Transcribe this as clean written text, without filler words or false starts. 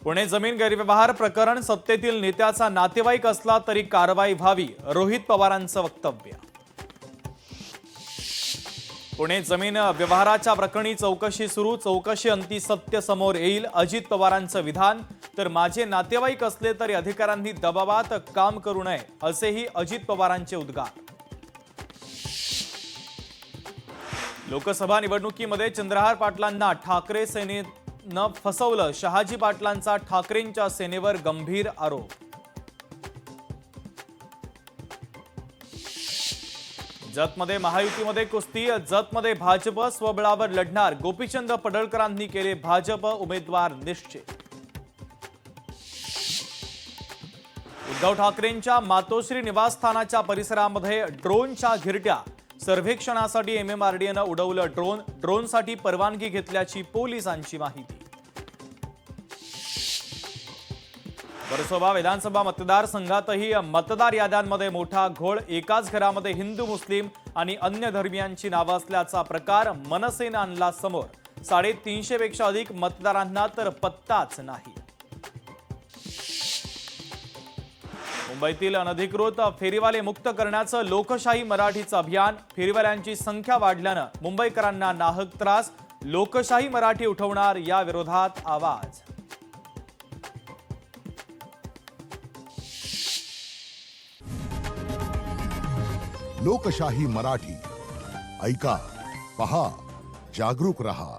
पुणे जमीन गैरव्यवहार प्रकरण सत्तेतील नेत्याचा नातेवाईक असला तरी कारवाई व्हावी, रोहित पवारांचं वक्तव्य। पुणे जमीन व्यवहाराच्या प्रकरणी चौकशी सुरू, चौकशी अंती सत्य समोर येईल, अजित पवारांचं विधान। तर माझे नातेवाईक असले तरी अधिकाऱ्यांनी दबावात काम करू नये, असेही अजित पवारांचे उद्गार। लोकसभा निवडणुकीमध्ये चंद्रहार पाटलांना ठाकरे सेनेनं फसवलं, शहाजी पाटलांचा ठाकरेंच्या सेनेवर गंभीर आरोप। जतमध्ये महायुतीमध्ये कुस्ती, जतमध्ये भाजप स्वबळावर लढणार, गोपीचंद पडळकरांनी केले भाजप उमेदवार निश्चित। उद्धव ठाकरेंच्या मातोश्री निवासस्थानाच्या परिसरामध्ये ड्रोनच्या घिरट्या, सर्वेक्षणासाठी MMRDAनं उडवलं ड्रोनसाठी परवानगी घेतल्याची पोलिसांची माहिती। वर्सोवा विधानसभा मतदारसंघातही मतदार याद्यांमध्ये मोठा घोळ, एकाच घरामध्ये हिंदू, मुस्लिम आणि अन्य धर्मियांची नावं असल्याचा प्रकार मनसेनं आणला समोर। 350 पेक्षा अधिक मतदारांना तर पत्ताच नाही। मुंबईतील अनधिकृत फेरीवाले मुक्त करण्याचं लोकशाही मराठीचं अभियान, फेरीवाल्यांची संख्या वाढल्यानं मुंबईकरांना नाहक त्रास, लोकशाही मराठी उठवणार या विरोधात आवाज। लोकशाही मराठी ऐका, पहा, जागरूक रहा।